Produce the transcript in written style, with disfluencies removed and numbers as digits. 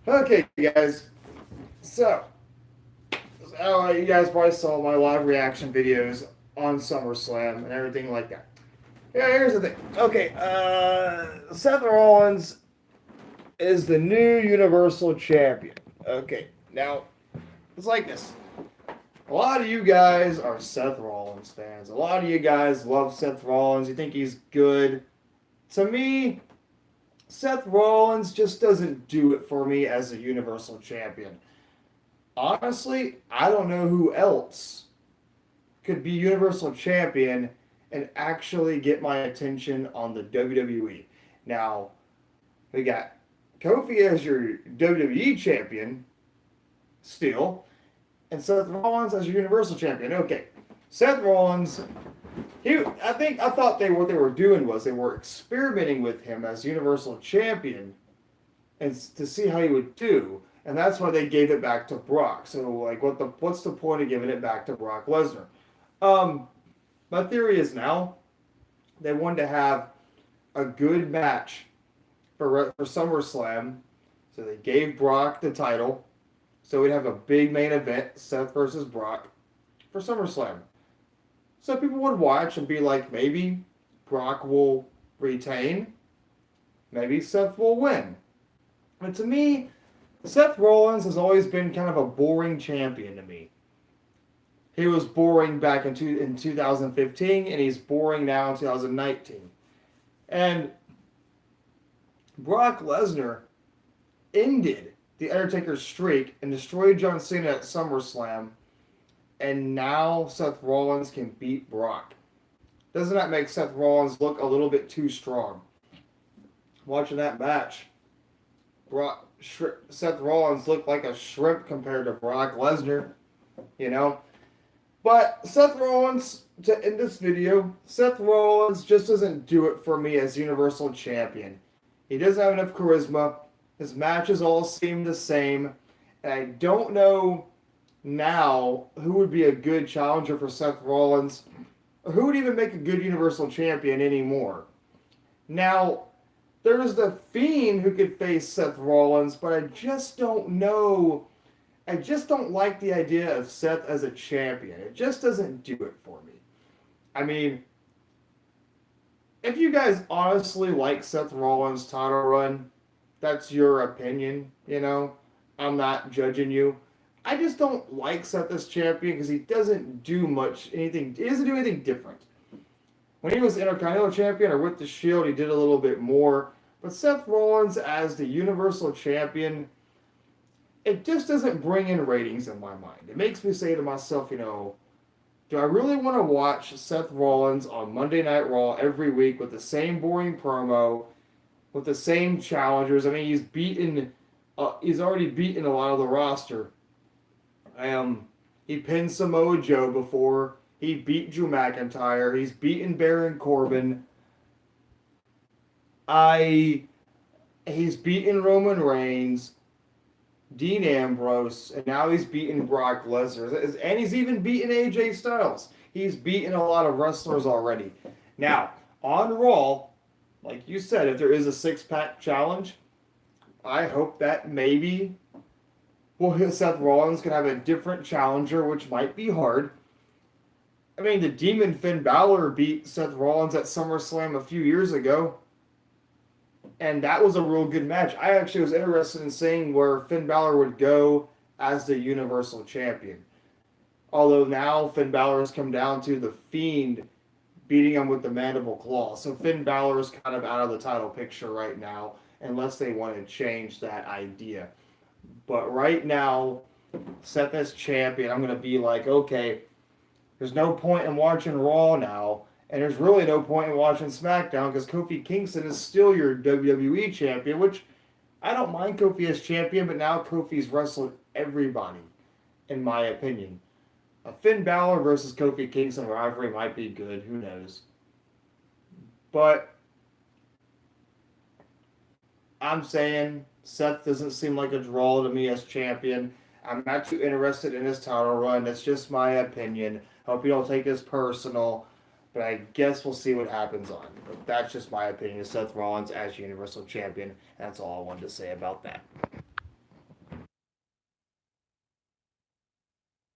Okay, guys. So, you guys probably saw my live reaction videos on SummerSlam and everything like that. Yeah, here's the thing. Okay, Seth Rollins is the new Universal Champion. Okay, now it's like this. A lot of you guys are Seth Rollins fans. A lot of you guys love Seth Rollins. You think he's good. To me, Seth Rollins just doesn't do it for me as a Universal Champion. Honestly, I don't know who else could be Universal Champion and actually get my attention on the WWE. Now, we got Kofi as your WWE Champion still, and Seth Rollins as your Universal Champion. Okay, Seth Rollins, I thought what they were doing was they were experimenting with him as Universal Champion and to see how he would do. And that's why they gave it back to Brock. So like, what's the point of giving it back to Brock Lesnar? Um, my theory is now they wanted to have a good match for SummerSlam, so they gave Brock the title, so we'd have a big main event, Seth versus Brock, for SummerSlam. So people would watch and be like, maybe Brock will retain, maybe Seth will win. And to me, Seth Rollins has always been kind of a boring champion to me. He was boring back in 2015, and he's boring now in 2019. And Brock Lesnar ended the Undertaker's streak and destroyed John Cena at SummerSlam, and now Seth Rollins can beat Brock. Doesn't that make Seth Rollins look a little bit too strong? Watching that match, Seth Rollins looked like a shrimp compared to Brock Lesnar, you know? But Seth Rollins, to end this video, Seth Rollins just doesn't do it for me as Universal Champion. He doesn't have enough charisma. His matches all seem the same. And I don't know now who would be a good challenger for Seth Rollins, or who would even make a good Universal Champion anymore. Now, there's the Fiend who could face Seth Rollins, but I just don't know. I just don't like the idea of Seth as a champion. It just doesn't do it for me. I mean, if you guys honestly like Seth Rollins' title run, that's your opinion, you know? I'm not judging you. I just don't like Seth as champion because he doesn't do anything. He doesn't do anything different. When he was Intercontinental Champion or with the Shield, he did a little bit more. But Seth Rollins as the Universal Champion, it just doesn't bring in ratings in my mind. It makes me say to myself, do I really want to watch Seth Rollins on Monday Night Raw every week with the same boring promo, with the same challengers? I mean, he's already beaten a lot of the roster. He pinned Samoa Joe before. He beat Drew McIntyre. He's beaten Baron Corbin. He's beaten Roman Reigns, Dean Ambrose, and now he's beaten Brock Lesnar. And he's even beaten AJ Styles. He's beaten a lot of wrestlers already. Now, on Raw, like you said, if there is a six-pack challenge, I hope that maybe Seth Rollins can have a different challenger, which might be hard. I mean, the Demon Finn Balor beat Seth Rollins at SummerSlam a few years ago, and that was a real good match. I actually was interested in seeing where Finn Balor would go as the Universal Champion. Although now Finn Balor has come down to the Fiend beating him with the Mandible Claw. So Finn Balor is kind of out of the title picture right now, unless they want to change that idea. But right now, Seth as champion, I'm going to be like, okay, there's no point in watching Raw now, and there's really no point in watching SmackDown because Kofi Kingston is still your WWE champion, which I don't mind Kofi as champion, but now Kofi's wrestled everybody, in my opinion. A Finn Balor versus Kofi Kingston rivalry might be good, who knows. But I'm saying Seth doesn't seem like a draw to me as champion. I'm not too interested in his title run. That's just my opinion. Hope you don't take this personal, but I guess we'll see what happens on. But that's just my opinion of Seth Rollins as Universal Champion. That's all I wanted to say about that.